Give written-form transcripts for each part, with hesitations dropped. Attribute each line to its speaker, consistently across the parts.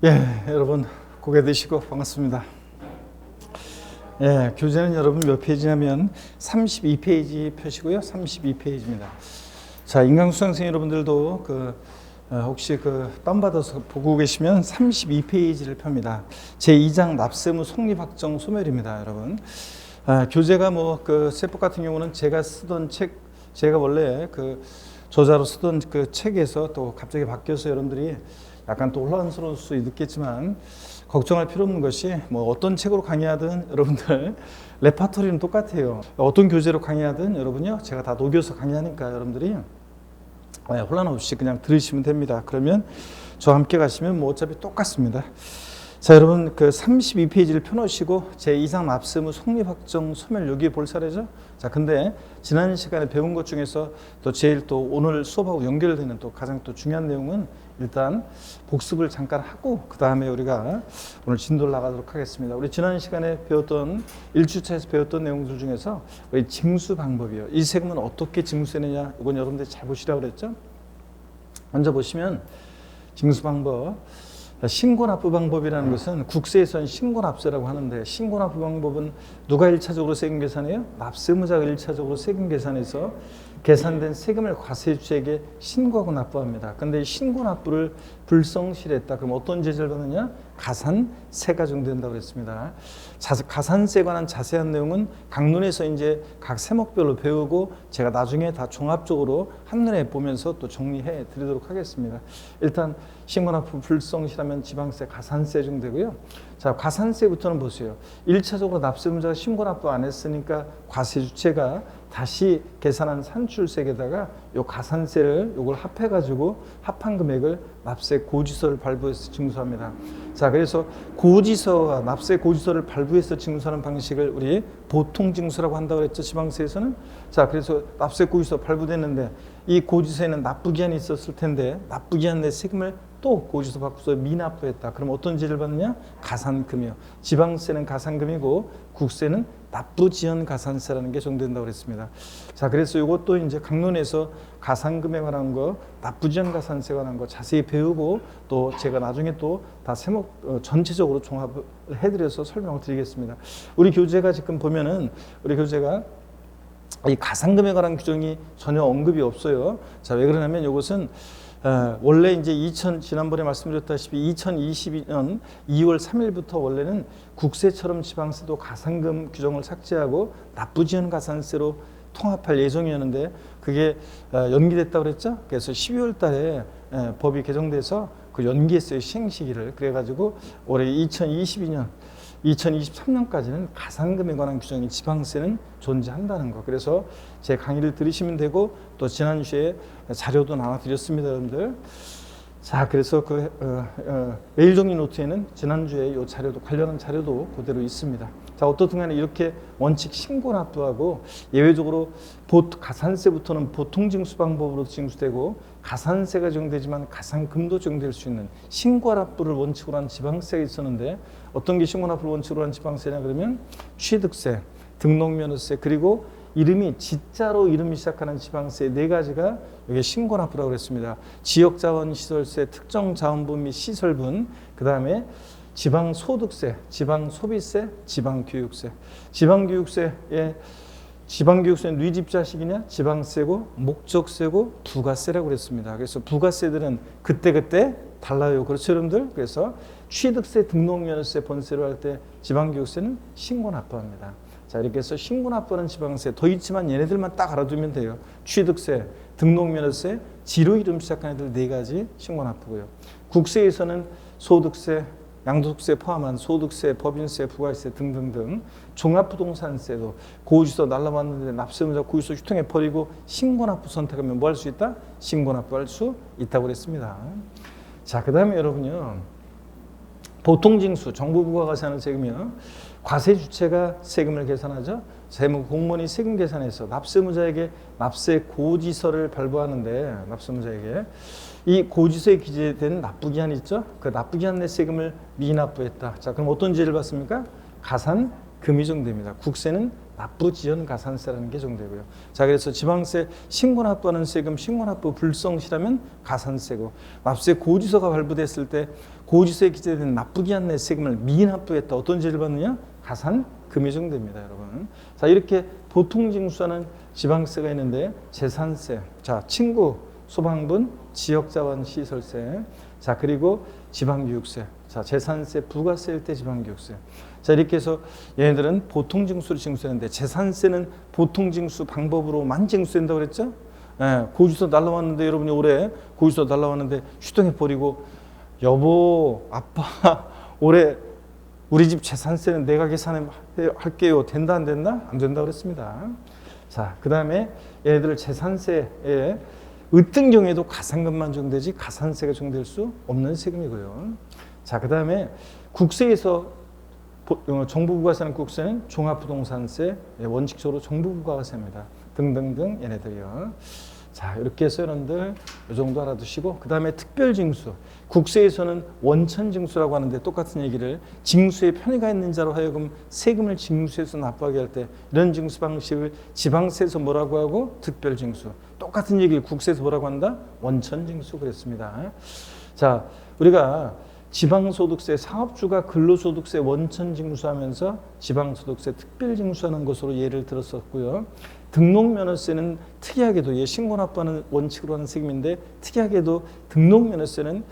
Speaker 1: 여러분 고개 드시고 반갑습니다. 교재는 여러분 몇 페이지냐면 32페이지 펴시고요. 32페이지입니다. 자, 인강수강생 여러분들도 혹시 다운받아서 보고 계시면 32페이지를 펴니다. 제2장 납세무 성립확정 소멸입니다, 여러분. 교재가 세법 같은 경우는 제가 쓰던 책, 제가 원래 저자로 쓰던 책에서 또 갑자기 바뀌어서 여러분들이 약간 또 혼란스러울 수 있겠지만 걱정할 필요 없는 것이 어떤 책으로 강의하든 여러분들 레파토리는 똑같아요. 어떤 교재로 강의하든 여러분요, 제가 다 녹여서 강의하니까 여러분들이 혼란 없이 그냥 들으시면 됩니다. 그러면 저와 함께 가시면 어차피 똑같습니다. 자, 여러분 32페이지를 펴놓으시고 제2장 납세무 성립확정 소멸, 여기 볼 사례죠. 자, 근데 지난 시간에 배운 것 중에서 또 제일 또 오늘 수업하고 연결되는 또 가장 또 중요한 내용은 일단 복습을 잠깐 하고 그 다음에 우리가 오늘 진도를 나가도록 하겠습니다. 우리 지난 시간에 배웠던 1주차에서 배웠던 내용들 중에서 우리 징수 방법이요. 이 세금은 어떻게 징수되느냐, 이건 여러분들이 잘 보시라고 그랬죠. 먼저 보시면 징수 방법. 신고납부 방법이라는 것은 국세에서는 신고납세라고 하는데, 신고납부 방법은 누가 1차적으로 세금 계산해요? 납세무자가 1차적으로 세금 계산해서 계산된 세금을 과세주에게 신고하고 납부합니다. 근데 이 신고납부를 불성실했다. 그럼 어떤 제재를 받느냐? 가산세가 적용된다고 그랬습니다. 가산세에 관한 자세한 내용은 강론에서 이제 각 세목별로 배우고 제가 나중에 다 종합적으로 한눈에 보면서 또 정리해 드리도록 하겠습니다. 일단 신고납부 불성실하면 지방세, 가산세 적용되고요. 자, 가산세부터는 보세요. 1차적으로 납세무자가 신고납부 안 했으니까 과세주체가 다시 계산한 산출세에다가 요 가산세를 요걸 합해가지고 합한 금액을 납세 고지서를 발부해서 징수합니다. 자, 그래서 고지서와 납세 고지서를 발부해서 징수하는 방식을 우리 보통징수라고 한다고 그랬죠, 지방세에서는. 자, 그래서 납세 고지서 발부됐는데 이 고지서에는 납부기한이 있었을 텐데 납부기한 내 세금을 또 고지서 바꾸서 미납부했다. 그럼 어떤 제재를 받느냐? 가산금이요. 지방세는 가산금이고 국세는 납부지연 가산세라는 게 적용된다고 그랬습니다. 자, 그래서 이것도 이제 강론에서 가산금에 관한 거, 납부지연 가산세에 관한 거 자세히 배우고 또 제가 나중에 또 다 세목 전체적으로 종합을 해드려서 설명을 드리겠습니다. 우리 교재가 지금 보면은 우리 교재가 이 가산금에 관한 규정이 전혀 언급이 없어요. 자, 왜 그러냐면 이것은 원래 이제 지난번에 말씀드렸다시피 2022년 2월 3일부터 원래는 국세처럼 지방세도 가산금 규정을 삭제하고 납부지연 가산세로 통합할 예정이었는데 그게 연기됐다고 그랬죠. 그래서 12월 달에 법이 개정돼서 연기했어요, 시행 시기를. 그래가지고 올해 2023년까지는 가산금에 관한 규정이 지방세는 존재한다는 거. 그래서 제 강의를 들으시면 되고 또 지난주에 자료도 나눠드렸습니다, 여러분들. 자, 그래서 메일 정리 노트에는 지난주에 이 자료도 관련한 자료도 그대로 있습니다. 자, 어떻든 간에 이렇게 원칙 신고납부하고 예외적으로 가산세부터는 보통징수 방법으로 징수되고 가산세가 적용되지만 가산금도 적용될 수 있는 신고납부를 원칙으로 한 지방세가 있었는데 어떤 게 신고납부를 원칙으로 한 지방세냐 그러면 취득세, 등록면허세, 그리고 이름이 지자로 이름이 시작하는 지방세 4가지가 여기 신고납부라고 그랬습니다. 지역자원시설세, 특정자원분 및 시설분, 그 다음에 지방소득세, 지방소비세, 지방교육세. 지방교육세는 뉘집자식이냐? 지방세고 목적세고 부가세라고 그랬습니다. 그래서 부가세들은 그때그때 달라요. 그렇죠, 여러분들? 그래서 취득세, 등록면허세, 번세로 할 때 지방교육세는 신고납부합니다. 자, 이렇게 해서 신고납부하는 지방세 더 있지만 얘네들만 딱 알아두면 돼요. 취득세, 등록면허세, 지로 이름 시작하는 애들 4가지 신고납부고요. 국세에서는 소득세, 양도소득세 포함한 소득세, 법인세, 부가세 등등등, 종합부동산세도 고지서 날라왔는데 납세무자 고지서 휴통해 버리고 신고납부 선택하면 뭐 할 수 있다? 신고납부할 수 있다고 그랬습니다. 자, 그 다음에 여러분요, 보통징수, 정부 부과가세 하는 세금이요. 과세 주체가 세금을 계산하죠. 세무 공무원이 세금 계산해서 납세무자에게 납세 고지서를 발부하는데 납세무자에게 이 고지서에 기재된 납부기한 있죠. 그 납부기한 내 세금을 미납부했다. 자, 그럼 어떤 제재를 받습니까? 가산금이 적용됩니다. 국세는 납부지연 가산세라는 게 적용되고요. 자, 그래서 지방세 신고납부하는 세금 신고납부 불성실하면 가산세고, 납세 고지서가 발부됐을 때 고지서에 기재된 납부기한 내 세금을 미납부했다. 어떤 죄를 받느냐? 가산금이 적용됩니다, 여러분. 자, 이렇게 보통징수하는 지방세가 있는데 재산세, 자, 친구, 소방분, 지역자원 시설세, 자, 그리고 지방교육세, 자, 재산세, 부가세일 때 지방교육세. 자, 이렇게 해서 얘네들은 보통징수를 징수하는데 재산세는 보통징수 방법으로만 징수된다고 그랬죠? 예, 고지서 날라왔는데 여러분이 올해 고지서 날라왔는데 휴통해 버리고 여보, 아빠 올해 우리 집 재산세는 내가 계산할게요. 된다 안 된다? 안 된다 그랬습니다. 자, 그 다음에 얘네들 재산세에 어떤 경우에도 가산금만 적용되지 가산세가 적용될 수 없는 세금이고요. 자, 그 다음에 국세에서 정부부가세는 국세는 종합부동산세, 원칙적으로 정부부가세입니다. 등등등 얘네들이요. 자, 이렇게 해서 여러분들 이 정도 알아두시고, 그 다음에 특별징수. 국세에서는 원천징수라고 하는데 똑같은 얘기를 징수에 편의가 있는 자로 하여금 세금을 징수해서 납부하게 할 때 이런 징수 방식을 지방세에서 뭐라고 하고 특별징수. 똑같은 얘기를 국세에서 뭐라고 한다? 원천징수 그랬습니다. 자, 우리가 지방소득세, 사업주가 근로소득세 원천징수하면서 지방소득세 특별징수하는 것으로 예를 들었었고요. 등록면허세는 특이하게도 신고납부하는 원칙으로 하는 세금인데 특이하게도 등록면허세는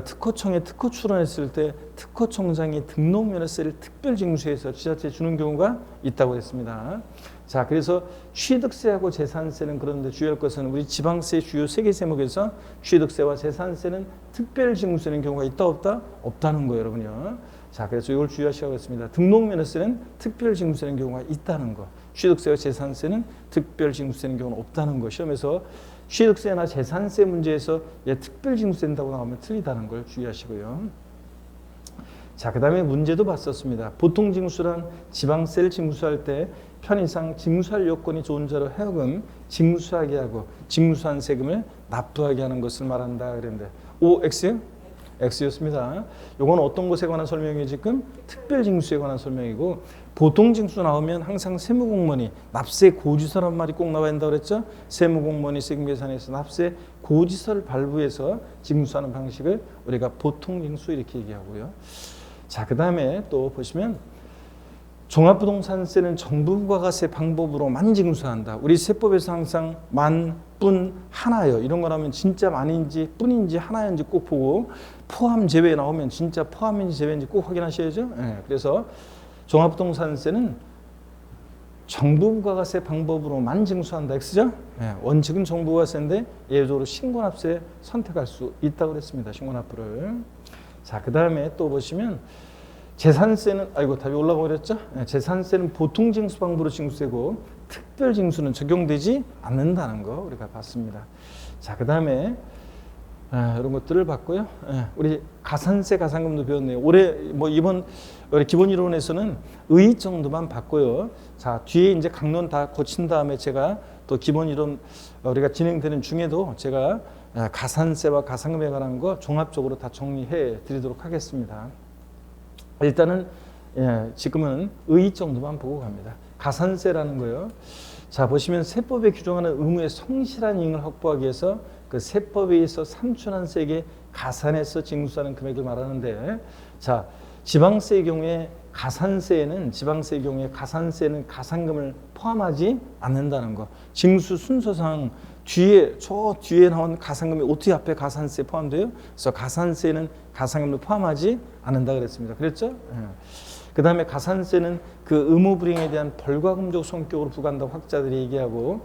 Speaker 1: 특허청에 특허 출원했을 때 특허청장이 등록면허세를 특별징수해서 지자체에 주는 경우가 있다고 했습니다. 자, 그래서 취득세하고 재산세는 그런데 주의할 것은 우리 지방세 주요 3개 세목에서 취득세와 재산세는 특별징수되는 경우가 있다 없다? 없다는 거예요, 여러분요. 자, 그래서 이걸 주의하시라고 했습니다. 등록면허세는 특별징수되는 경우가 있다는 거. 취득세와 재산세는 특별징수되는 경우는 없다는 거. 시험에서 취득세나 재산세 문제에서 특별징수된다고 나오면 틀리다는 걸 주의하시고요. 자, 그 다음에 문제도 봤었습니다. 보통징수란 지방세를 징수할 때 편의상 징수할 요건이 좋은 자로 하여금 징수하게 하고 징수한 세금을 납부하게 하는 것을 말한다 그랬는데 O, X요? X였습니다. 이건 어떤 것에 관한 설명이 지금 특별징수에 관한 설명이고, 보통징수 나오면 항상 세무공무원이 납세 고지서란 말이 꼭 나와야 한다고 그랬죠? 세무공무원이 세금 계산해서 납세 고지서를 발부해서 징수하는 방식을 우리가 보통징수 이렇게 얘기하고요. 자, 그 다음에 또 보시면 종합부동산세는 정부부가세 방법으로만 징수한다. 우리 세법에서 항상 만, 뿐, 하나요. 이런 거 나오면 진짜 만인지 뿐인지 하나인지 꼭 보고 포함 제외 나오면 진짜 포함인지 제외인지 꼭 확인하셔야죠. 네, 그래서 종합부동산세는 정부부가세 방법으로만 징수한다. X죠? 네, 원칙은 정부부가세인데 예외적으로 신고납세 선택할 수 있다고 그랬습니다. 신고납부를. 자, 그 다음에 또 보시면 재산세는 답이 올라가고 그랬죠? 재산세는 보통징수 방법으로 징수되고 특별징수는 적용되지 않는다는 거 우리가 봤습니다. 자, 그 다음에 이런 것들을 봤고요. 우리 가산세, 가산금도 배웠네요. 올해 이번 우리 기본 이론에서는 의 정도만 봤고요. 자, 뒤에 이제 강론 다 고친 다음에 제가 또 기본 이론 우리가 진행되는 중에도 제가 가산세와 가산금에 관한 거 종합적으로 다 정리해 드리도록 하겠습니다. 일단은 지금은 의 정도만 보고 갑니다. 가산세라는 거요. 자, 보시면 세법에 규정하는 의무의 성실한 이행을 확보하기 위해서 그 세법에 의해서 산출한 세액에 가산해서 징수하는 금액을 말하는데, 자, 지방세의 경우에 가산세에는 가산세는 가산금을 포함하지 않는다는 거. 징수 순서상 저 뒤에 나온 가산금이 어떻게 앞에 가산세에 포함돼요? 그래서 가산세는 가산금을 포함하지 않는다 그랬습니다. 그랬죠? 그 다음에 가산세는 그 의무 불이행에 대한 벌과금적 성격으로 부과한다고 학자들이 얘기하고,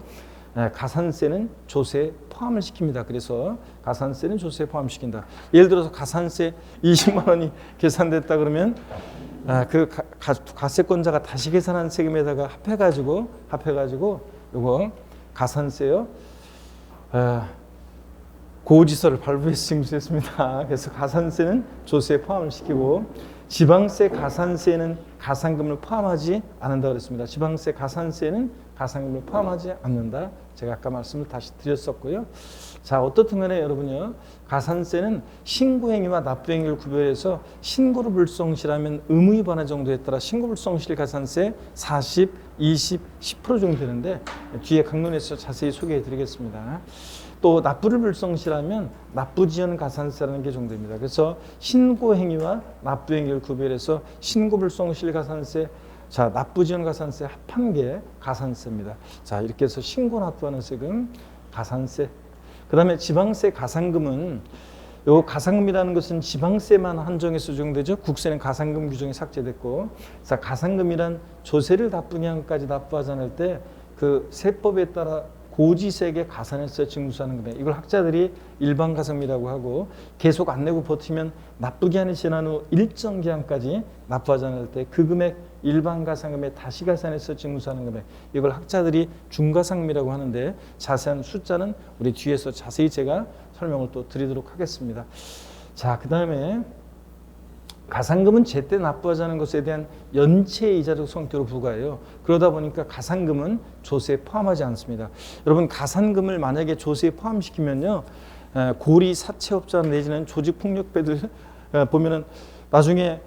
Speaker 1: 가산세는 조세에 포함을 시킵니다. 그래서 가산세는 조세에 포함시킨다. 예를 들어서 가산세 20만 원이 계산됐다 그러면 그 가세권자가 다시 계산한 세금에다가 합해가지고 요거 가산세요. 고지서를 발부해서 징수했습니다. 그래서 가산세는 조세에 포함을 시키고 지방세, 가산세는 가산금을 포함하지 않는다 그랬습니다. 지방세, 가산세는 가산금을 포함하지 않는다. 제가 아까 말씀을 다시 드렸었고요. 자, 어떻든 간에 여러분요, 가산세는 신고행위와 납부행위를 구별해서 신고를 불성실하면 의무 위반의 정도에 따라 신고 불성실 가산세 40, 20, 10% 정도 되는데 뒤에 강론에서 자세히 소개해 드리겠습니다. 또 납부를 불성실하면 납부지연 가산세라는 게 정도입니다. 그래서 신고행위와 납부행위를 구별해서 신고불성실 가산세, 자, 납부지연 가산세 합한 게 가산세입니다. 자, 이렇게 해서 신고 납부하는 세금 가산세. 그 다음에 지방세 가산금은 요 가산금이라는 것은 지방세만 한정해서 적용되죠. 국세는 가산금 규정이 삭제됐고, 자, 가산금이란 조세를 납부량까지 납부하지 않을 때 그 세법에 따라 고지세액에 가산해서 징수하는 금액, 이걸 학자들이 일반 가산금이라고 하고, 계속 안 내고 버티면 납부기한이 지난 후 일정 기한까지 납부하지 않을 때 그 금액 일반 가산금에 다시 가산해서 징수하는 금액, 이걸 학자들이 중가산금이라고 하는데 자세한 숫자는 우리 뒤에서 자세히 제가 설명을 또 드리도록 하겠습니다. 자, 그 다음에 가산금은 제때 납부하지 않은 것에 대한 연체 이자적 성격으로 부과해요. 그러다 보니까 가산금은 조세에 포함하지 않습니다. 여러분, 가산금을 만약에 조세에 포함시키면요, 고리 사채업자 내지는 조직폭력배들 보면은 나중에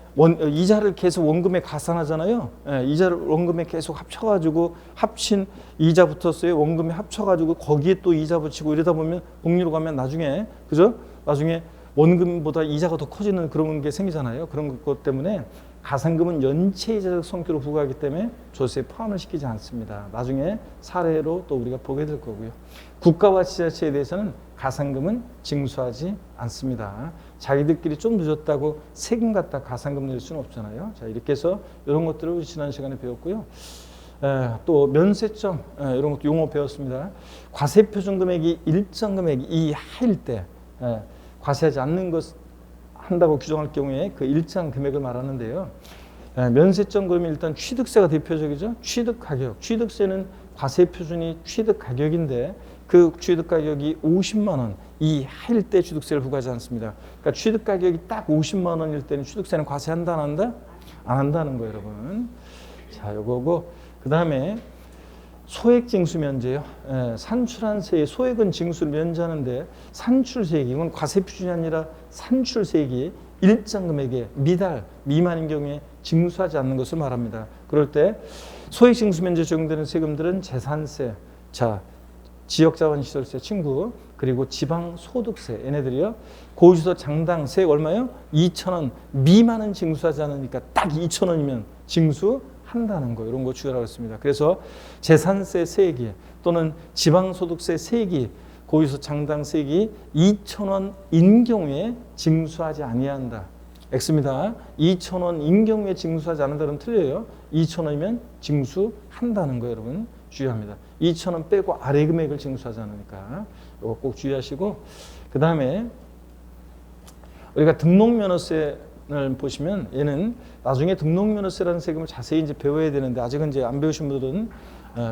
Speaker 1: 이자를 계속 원금에 가산하잖아요. 이자를 원금에 계속 합쳐가지고 합친 이자 붙었어요. 원금에 합쳐가지고 거기에 또 이자 붙이고 이러다 보면 복리로 가면 나중에, 그죠? 나중에 원금보다 이자가 더 커지는 그런 게 생기잖아요. 그런 것 때문에 가산금은 연체이자적 성격으로 부과하기 때문에 조세에 포함을 시키지 않습니다. 나중에 사례로 또 우리가 보게 될 거고요. 국가와 지자체에 대해서는 가산금은 징수하지 않습니다. 자기들끼리 좀 늦었다고 세금 갖다 가산금 낼 수는 없잖아요. 자, 이렇게 해서 이런 것들을 지난 시간에 배웠고요. 또 면세점, 이런 것도 용어 배웠습니다. 과세표준 금액이 일정 금액 이하일 때 과세하지 않는 것 한다고 규정할 경우에 그 일정 금액을 말하는데요. 면세점 그러면 일단 취득세가 대표적이죠. 취득가격, 취득세는 과세표준이 취득가격인데 그 취득가격이 50만 원 이하일 때 취득세를 부과하지 않습니다. 그러니까 취득가격이 딱 50만 원일 때는 취득세는 과세한다 안 한다? 안 한다는 거예요, 여러분. 자, 요거고, 그 다음에 소액징수 면제요. 산출한 세의 소액은 징수를 면제하는데 산출세액이, 이건 과세표준이 아니라 산출세액이 일정 금액의 미달 미만인 경우에 징수하지 않는 것을 말합니다. 그럴 때 소액징수 면제 적용되는 세금들은 재산세, 자, 지역자원시설세 친구, 그리고 지방소득세, 얘네들이요. 고지서 장당 세액 얼마요? 2,000원 미만은 징수하지 않으니까 딱 2,000원이면 징수한다는 거, 이런 거 주의하라고 했습니다. 그래서 재산세 세액이 또는 지방소득세 세액이 고지서 장당 세액이 2,000원인 경우에 징수하지 아니한다. X입니다. 2,000원인 경우에 징수하지 않는다 그러면 틀려요. 2,000원이면 징수한다는 거 여러분 주의합니다. 2,000원 빼고 아래 금액을 징수하지 않으니까 이거 꼭 주의하시고, 그 다음에 우리가 등록면허세를 보시면 얘는 나중에 등록면허세라는 세금을 자세히 이제 배워야 되는데 아직은 이제 안 배우신 분들은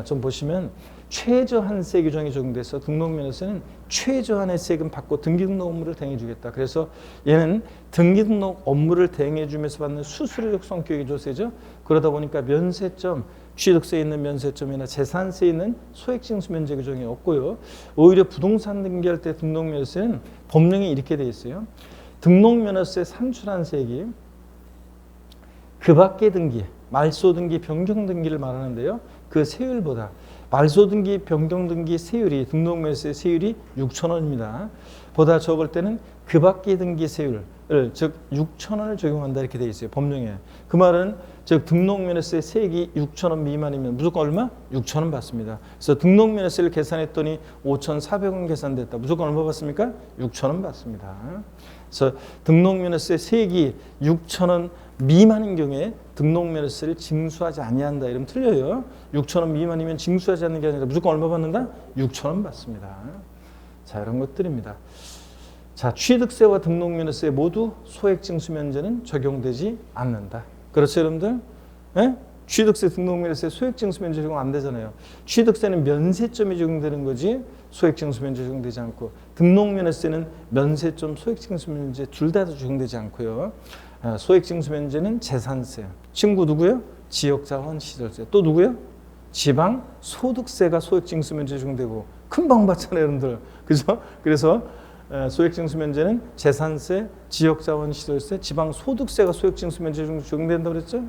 Speaker 1: 좀 보시면 최저한세 규정이 적용돼서 등록면허세는 최저한의 세금 받고 등기등록 업무를 대행해주겠다. 그래서 얘는 등기등록 업무를 대행해주면서 받는 수수료적 성격의 조세죠. 그러다 보니까 면세점, 취득세에 있는 면세점이나 재산세에 있는 소액징수 면제 규정이 없고요. 오히려 부동산 등기할 때 등록면허세는 법령이 이렇게 돼 있어요. 등록면허세 산출한 세액이 그 밖의 등기, 말소등기, 변경등기를 말하는데요. 그 세율보다 말소등기, 변경등기 세율이 등록면허세 세율이 6,000원입니다. 보다 적을 때는 그 밖의 등기 세율을 즉 6,000원을 적용한다 이렇게 되어 있어요. 법령에. 그 말은 즉 등록면허세 세액이 6,000원 미만이면 무조건 얼마? 6,000원 받습니다. 그래서 등록면허세를 계산했더니 5,400원 계산됐다. 무조건 얼마 받습니까? 6,000원 받습니다. 그래서 등록면허세 세액이 6,000원 미만인 경우에 등록면허세를 징수하지 아니한다 이러면 틀려요. 6,000원 미만이면 징수하지 않는 게 아니라 무조건 얼마 받는다? 6,000원 받습니다. 자, 이런 것들입니다. 자, 취득세와 등록면허세 모두 소액징수 면제는 적용되지 않는다. 그렇죠, 여러분들? 네? 취득세 등록면에서 소액징수면제 적용 안 되잖아요. 취득세는 면세점이 적용되는 거지 소액징수면제 적용되지 않고, 등록면에서는 면세점, 소액징수면제 둘 다 적용되지 않고요. 소액징수면제는 재산세. 친구 누구요? 지역자원 시설세. 또 누구요? 지방 소득세가 소액징수면제 적용되고, 금방 봤잖아요, 여러분들. 그죠? 그래서 소액징수면제는 재산세, 지역자원시설세, 지방소득세가 소액징수면제 적용된다고 그랬죠?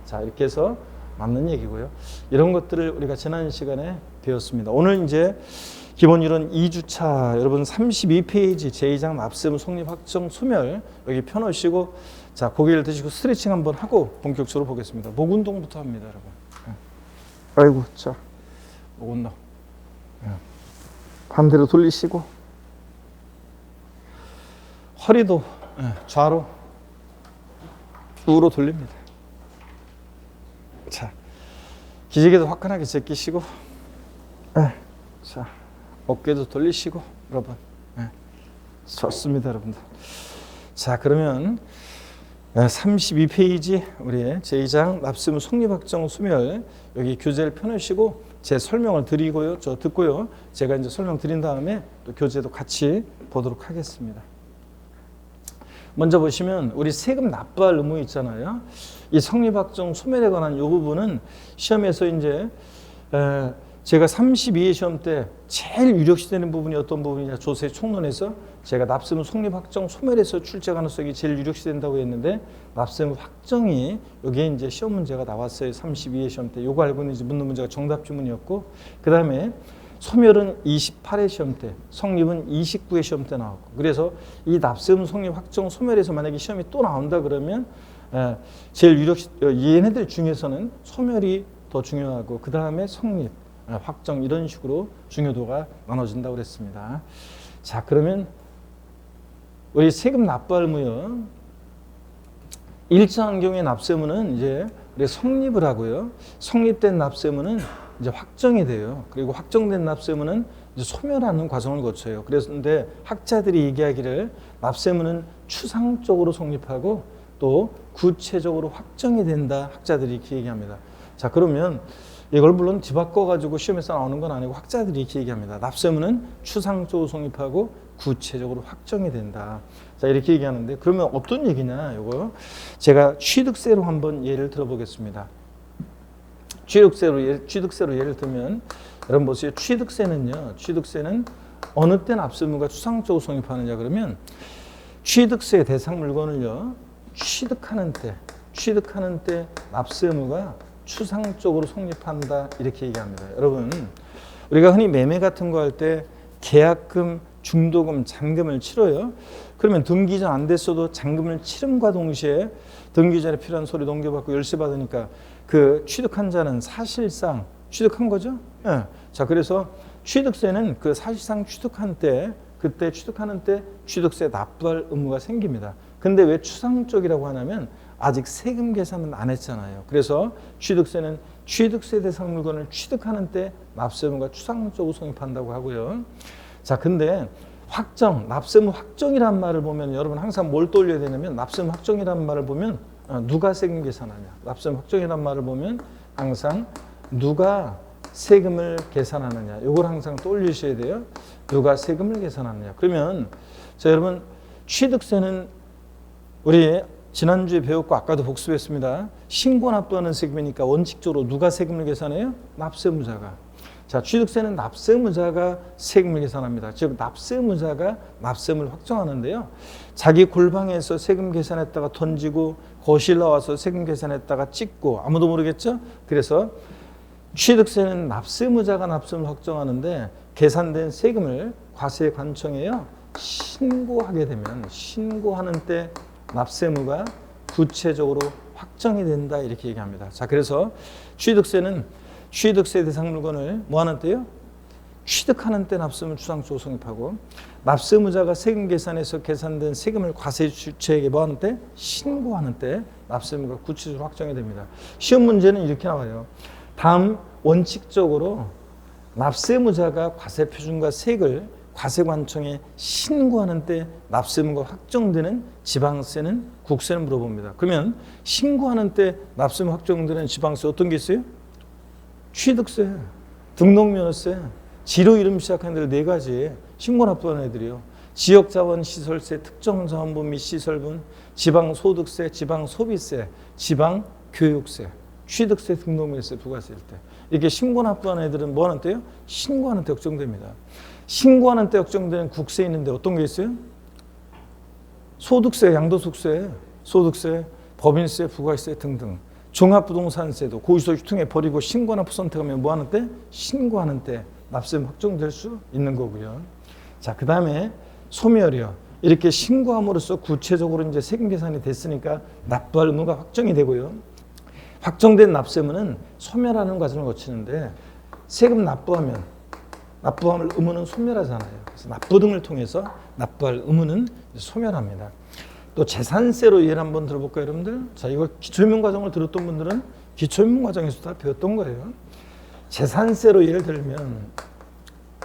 Speaker 1: 자, 이렇게 해서 맞는 얘기고요. 이런 것들을 우리가 지난 시간에 배웠습니다. 오늘 이제 기본이론 2주차 여러분 32페이지 제2장 납세무 성립 확정 소멸 여기 펴놓으시고, 자, 고개를 드시고 스트레칭 한번 하고 본격적으로 보겠습니다. 목 운동부터 합니다, 여러분. 아이고, 자, 목 운동. 반대로 돌리시고, 허리도 좌로 우로 돌립니다. 자, 기지개도 화끈하게 제끼시고, 자, 어깨도 돌리시고, 여러분. 좋습니다, 여러분들. 자, 그러면 32페이지 우리의 제2장 납세무 성립확정 소멸 여기 교재를 펴놓으시고 제 설명을 드리고요, 저 듣고요, 제가 이제 설명 드린 다음에 또 교재도 같이 보도록 하겠습니다. 먼저 보시면 우리 세금 납부할 의무 있잖아요. 이 성립확정 소멸에 관한 이 부분은 시험에서 이제 제가 32회 시험 때 제일 유력시되는 부분이 어떤 부분이냐, 조세 총론에서 제가 납세무 성립확정 소멸에서 출제 가능성이 제일 유력시된다고 했는데, 납세무 확정이 여기에 이제 시험 문제가 나왔어요. 32회 시험 때. 요거 알고는 이제 묻는 문제가 정답 지문이었고, 그 다음에 소멸은 28회 시험 때, 성립은 29회 시험 때 나왔고, 그래서 이 납세무 성립 확정 소멸에서 만약에 시험이 또 나온다 그러면 제일 얘네들 중에서는 소멸이 더 중요하고 그 다음에 성립, 확정 이런 식으로 중요도가 나눠진다고 그랬습니다. 자, 그러면 우리 세금 납부할 의무요. 일정한 경우에 납세무는 이제 우리 성립을 하고요. 성립된 납세무는 이제 확정이 돼요. 그리고 확정된 납세무는 이제 소멸하는 과정을 거쳐요. 그런데 학자들이 얘기하기를 납세무는 추상적으로 성립하고 또 구체적으로 확정이 된다. 학자들이 이렇게 얘기합니다. 자, 그러면 이걸 물론 뒤바꿔가지고 시험에서 나오는 건 아니고 학자들이 이렇게 얘기합니다. 납세무는 추상적으로 성립하고 구체적으로 확정이 된다. 자, 이렇게 얘기하는데, 그러면 어떤 얘기냐, 요거. 제가 취득세로 한번 예를 들어보겠습니다. 취득세로 예를 들면, 여러분 보세요. 취득세는 어느 때 납세무가 추상적으로 성립하느냐 그러면, 취득세 대상 물건을요, 취득하는 때 납세무가 추상적으로 성립한다, 이렇게 얘기합니다. 여러분, 우리가 흔히 매매 같은 거 할 때 계약금, 중도금, 잔금을 치러요. 그러면 등기전 안 됐어도 잔금을 치름과 동시에 등기전에 필요한 서류 넘겨받고 열세 받으니까 그 취득한 자는 사실상 취득한 거죠. 네. 자, 그래서 취득세는 그 사실상 취득한 때, 그때 취득하는 때 취득세 납부할 의무가 생깁니다. 근데 왜 추상적이라고 하냐면 아직 세금 계산은 안 했잖아요. 그래서 취득세는 취득세 대상 물건을 취득하는 때 납세무가 추상적으로 성립한다고 하고요. 자, 근데 확정, 납세무 확정이란 말을 보면 여러분 항상 뭘 떠올려야 되냐면, 납세무 확정이란 말을 보면 누가 세금 계산하냐. 납세무 확정이란 말을 보면 항상 누가 세금을 계산하느냐. 이걸 항상 떠올리셔야 돼요. 누가 세금을 계산하느냐. 그러면 자, 여러분 취득세는 우리 지난주에 배웠고 아까도 복습했습니다. 신고 납부하는 세금이니까 원칙적으로 누가 세금을 계산해요? 납세무자가. 자, 취득세는 납세무자가 세금을 계산합니다. 즉 납세무자가 납세무를 확정하는데요. 자기 골방에서 세금 계산했다가 던지고 거실 나와서 세금 계산했다가 찍고 아무도 모르겠죠? 그래서 취득세는 납세무자가 납세무를 확정하는데, 계산된 세금을 과세관청에요 신고하게 되면 신고하는 때 납세무가 구체적으로 확정이 된다, 이렇게 얘기합니다. 자, 그래서 취득세는 취득세 대상 물건을 뭐 하는 때요? 취득하는 때 납세무 추상적으로 성립하고, 납세무자가 세금 계산에서 계산된 세금을 과세주체에게 뭐 하는 때? 신고하는 때 납세무가 구체적으로 확정이 됩니다. 시험 문제는 이렇게 나와요. 다음 원칙적으로 납세무자가 과세표준과 세액을 과세관청에 신고하는 때 납세 의무가 확정되는 지방세는 국세는 물어봅니다. 그러면 신고하는 때 납세 의무 확정되는 지방세 어떤 게 있어요? 취득세, 등록면허세, 지로 이름 시작하는 데를 4가지 신고 납부하는 애들이요. 지역자원시설세, 특정자원분 및 시설분, 지방소득세, 지방소비세, 지방교육세, 취득세, 등록면허세, 부가세일 때 이렇게 신고 납부하는 애들은 뭐 하는 때요? 신고하는 때 확정됩니다. 신고하는 때 확정되는 국세 있는데 어떤 게 있어요? 소득세, 양도소득세, 소득세, 법인세, 부가세 등등. 종합부동산세도 고의소 유통해 버리고 신고 납부 선택하면 뭐 하는 때? 신고하는 때 납세 확정될 수 있는 거고요. 자, 그 다음에 소멸이요. 이렇게 신고함으로써 구체적으로 이제 세금 계산이 됐으니까 납부할 의무가 확정이 되고요. 확정된 납세의무는 소멸하는 과정을 거치는데 세금 납부하면 납부할 의무는 소멸하잖아요. 그래서 납부 등을 통해서 납부할 의무는 소멸합니다. 또 재산세로 예를 한번 들어볼까요, 여러분들? 자, 이거 기초인문 과정을 들었던 분들은 기초인문 과정에서 다 배웠던 거예요. 재산세로 예를 들면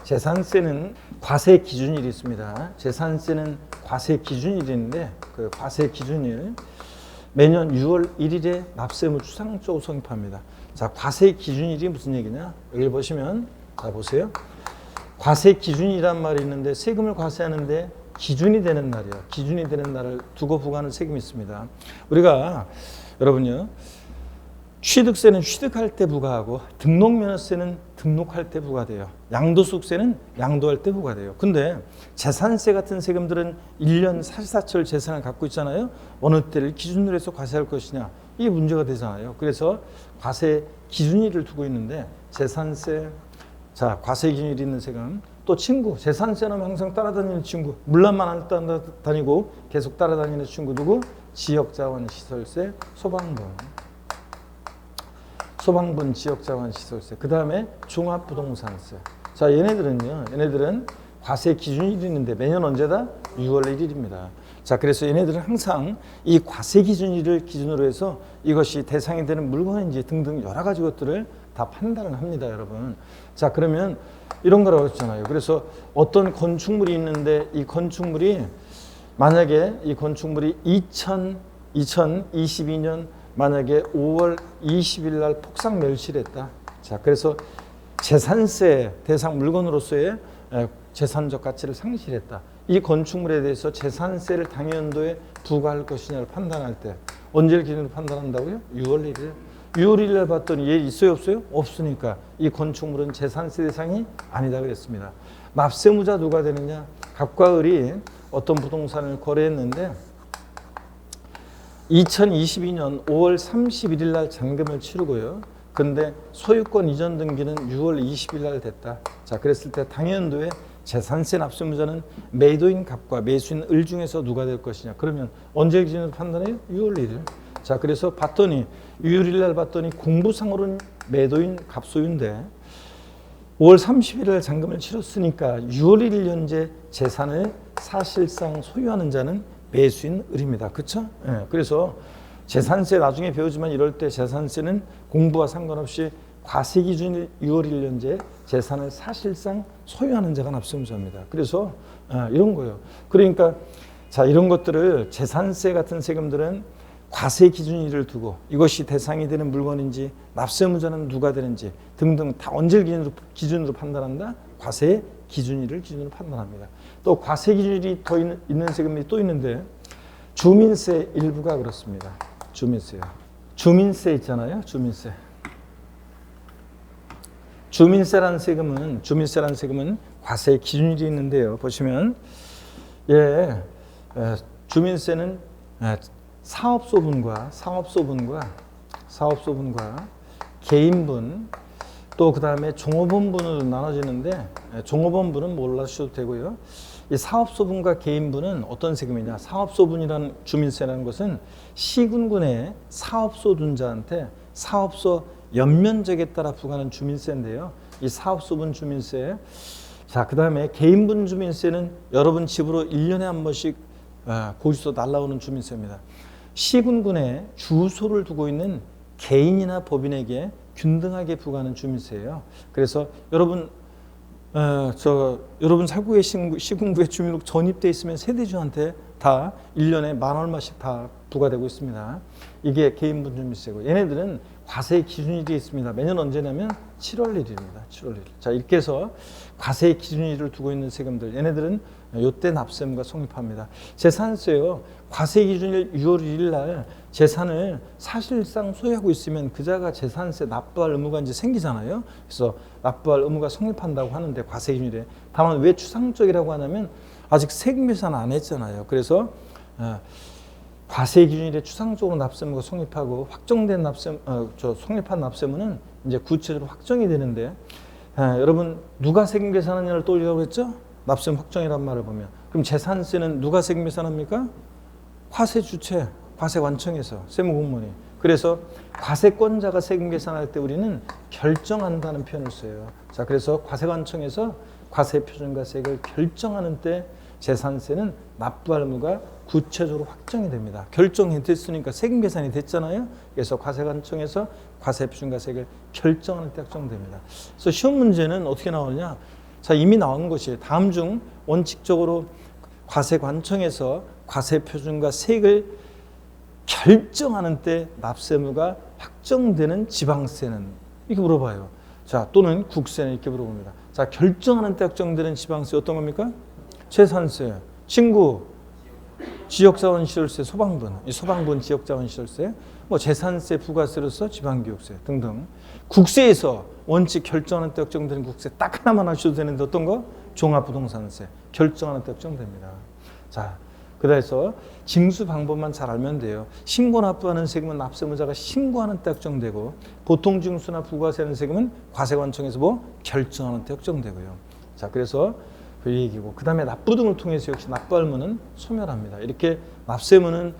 Speaker 1: 재산세는 과세 기준일이 있습니다. 재산세는 과세 기준일인데 그 과세 기준일 매년 6월 1일에 납세의무 추상적으로 성립합니다. 자, 과세 기준일이 무슨 얘기냐? 여기 보시면 자 보세요. 과세 기준이란 말이 있는데 세금을 과세하는데 기준이 되는 날이요. 기준이 되는 날을 두고 부과하는 세금이 있습니다. 우리가 여러분요. 취득세는 취득할 때 부과하고 등록면허세는 등록할 때 부과돼요. 양도소득세는 양도할 때 부과돼요. 근데 재산세 같은 세금들은 1년 사시사철 재산을 갖고 있잖아요. 어느 때를 기준으로 해서 과세할 것이냐. 이게 문제가 되잖아요. 그래서 과세 기준일을 두고 있는데 재산세, 자 과세 기준일이 있는 세금, 또 친구, 재산세는 항상 따라다니는 친구, 물란만 안 따라다니고 계속 따라다니는 친구 누구? 지역자원시설세, 소방분 지역자원시설세, 그 다음에 종합부동산세. 자, 얘네들은 과세 기준일이 있는데 매년 언제다? 6월 1일입니다. 자, 그래서 얘네들은 항상 이 과세 기준일을 기준으로 해서 이것이 대상이 되는 물건인지 등등 여러 가지 것들을 다 판단을 합니다, 여러분. 자, 그러면 이런 거라고 했잖아요. 그래서 어떤 건축물이 있는데 이 건축물이 만약에 이 건축물이 2022년 만약에 5월 20일 날 폭삭 멸실을 했다. 자, 그래서 재산세 대상 물건으로서의 재산적 가치를 상실했다. 이 건축물에 대해서 재산세를 당연도에 부과할 것이냐를 판단할 때 언제를 기준으로 판단한다고요? 6월 1일. 6월 1일 날 봤더니 얘 있어요, 없어요? 없으니까 이 건축물은 재산세 대상이 아니다 그랬습니다. 납세무자 누가 되느냐? 갑과 을이 어떤 부동산을 거래했는데 2022년 5월 31일 날 잔금을 치르고요. 근데 소유권 이전 등기는 6월 20일 날 됐다. 자, 그랬을 때 당연도에 재산세 납세무자는 매도인 갑과 매수인 을 중에서 누가 될 것이냐. 그러면 언제 기준으로 판단해요? 6월 1일. 자, 그래서 봤더니 6월 1일 날 봤더니 공부상으로는 매도인 갑소유인데 5월 30일 날 잔금을 치렀으니까 6월 1일 현재 재산을 사실상 소유하는 자는 매수인 을입니다. 그렇죠? 예, 그래서 재산세 나중에 배우지만 이럴 때 재산세는 공부와 상관없이 과세 기준일 6월 1일 현재 재산을 사실상 소유하는 자가 납세무자입니다. 그래서 이런 거예요. 그러니까 자, 이런 것들을 재산세 같은 세금들은 과세 기준일을 두고 이것이 대상이 되는 물건인지 납세무자는 누가 되는지 등등 다 언제 기준으로 판단한다? 과세 기준일을 기준으로 판단합니다. 또 과세 기준일이 더 있는 세금이 또 있는데 주민세 일부가 그렇습니다. 주민세요. 주민세 있잖아요. 주민세라는 세금은 과세 기준일이 있는데요. 보시면 주민세는 사업소분과 개인분 또 그 다음에 종업원분으로 나눠지는데 종업원분은 몰라주셔도 되고요. 이 사업소분과 개인분은 어떤 세금이냐? 사업소분이라는 주민세라는 것은 시군군의 사업소 둔자한테 사업소 연면적에 따라 부과하는 주민세인데요. 이 사업소분 주민세. 자, 그 다음에 개인분 주민세는 여러분 집으로 1년에 한 번씩 고지서 날라오는 주민세입니다. 시군군에 주소를 두고 있는 개인이나 법인에게 균등하게 부과하는 주민세예요. 그래서 여러분 여러분 살고 계신 시군구에 주민등록 전입돼 있으면 세대주한테 다 1년에 10,000원씩 다 부과되고 있습니다. 이게 개인분주민세고, 얘네들은 과세 기준일이 있습니다. 매년 언제냐면 7월 1일입니다. 7월 1일. 자, 이렇게 해서 과세 기준일을 두고 있는 세금들, 얘네들은 요때 납세무가 성립합니다. 재산세요. 과세 기준일 6월 1일 날 재산을 사실상 소유하고 있으면 그자가 재산세 납부할 의무가 이제 생기잖아요. 그래서 납부할 의무가 성립한다고 하는데, 과세 기준일에. 다만 왜 추상적이라고 하냐면 아직 세금 계산 안 했잖아요. 그래서 과세 기준일에 추상적으로 납세무가 성립하고, 확정된 성립한 납세무는 이제 구체적으로 확정이 되는데, 여러분 누가 세금 계산하냐를 떠올리라고 했죠? 납세무 확정이란 말을 보면. 그럼 재산세는 누가 세금 계산합니까? 과세 주체, 과세관청에서 세무공무원이. 그래서 과세권자가 세금 계산할 때 우리는 결정한다는 표현을 써요. 자, 그래서 과세관청에서 과세표준과세액을 결정하는 때 재산세는 납부할 의무가 구체적으로 확정이 됩니다. 결정이 됐으니까 세금 계산이 됐잖아요. 그래서 과세관청에서 과세표준과세액을 결정하는 때 확정됩니다. 그래서 시험 문제는 어떻게 나오느냐? 자, 이미 나온 것이 다음 중 원칙적으로 과세관청에서 과세표준과세액을 결정하는 때 납세무가 확정되는 지방세는, 이렇게 물어봐요. 자, 또는 국세는, 이렇게 물어봅니다. 자, 결정하는 때 확정되는 지방세 어떤 겁니까? 재산세, 친구, 지역자원시설세, 소방분, 이 소방분 지역자원시설세, 뭐 재산세, 부가세로서 지방교육세 등등. 국세에서 원칙 결정하는 때 확정되는 국세 딱 하나만 하셔도 되는데 어떤 거? 종합부동산세, 결정하는 때 확정됩니다. 자, 그래서 징수 방법만 잘 알면 돼요. 신고 납부하는 세금은 납세무자가 신고하는 때 확정되고, 보통 징수나 부가세하는 세금은 과세관청에서 뭐 결정하는 때 확정되고요. 자, 그래서 그 얘기고, 그 다음에 납부 등을 통해서 역시 납부할 의무는 소멸합니다. 이렇게 납세무는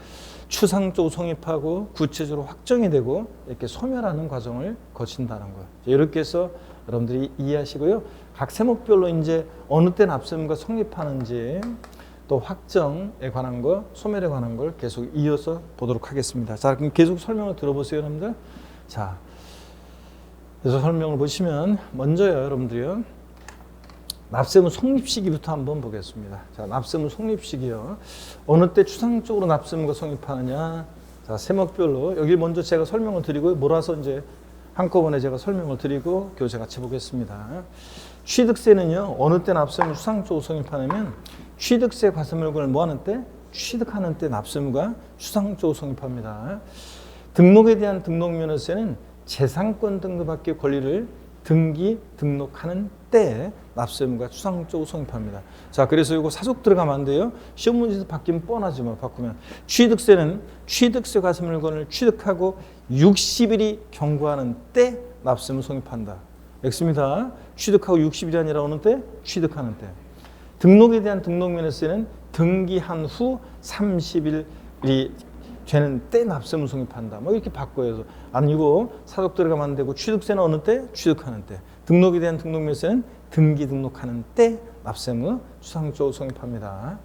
Speaker 1: 추상적으로 성립하고 구체적으로 확정이 되고 이렇게 소멸하는 과정을 거친다는 거예요. 이렇게 해서 여러분들이 이해하시고요. 각 세목별로 이제 어느 때 납세무가 성립하는지, 또 확정에 관한 거, 소멸에 관한 걸 계속 이어서 보도록 하겠습니다. 자, 그럼 계속 설명을 들어보세요, 여러분들. 자, 그래서 설명을 보시면 먼저요, 여러분들이요. 납세무 성립 시기부터 한번 보겠습니다. 자, 납세무 성립 시기요. 어느 때 추상적으로 납세무가 성립하느냐. 자, 세목별로 여기 먼저 제가 설명을 드리고 몰아서 이제 한꺼번에 제가 설명을 드리고 교재 같이 보겠습니다. 취득세는요, 어느 때 납세무 추상적으로 성립하냐면 취득세 과세물건을 뭐 하는 때? 취득하는 때 납세무가 추상적으로 성립합니다. 등록에 대한 등록면허세는 재산권 등급받기 권리를 등록하는 때 납세무가 추상적으로 성립합니다. 자, 그래서 이거 사속 들어가면 안 돼요. 시험 문제에서 바뀌면 뻔하지 뭐, 바꾸면. 취득세는 취득세 과세물건을 취득하고 60일이 경과하는 때 납세무 성립한다. X입니다. 취득하고 60일이 아니라 어느 때? 취득하는 때. 등록에 대한 등록면허세는 등기한 후 30일이 되는 때 납세무 성립한다. 뭐 이렇게 바꿔요. 아니고 사속 들어가면 안 되고, 취득세는 어느 때? 취득하는 때. 등록에 대한 등록면허세는 등록하는 때 납세무 추상적으로 성립합니다.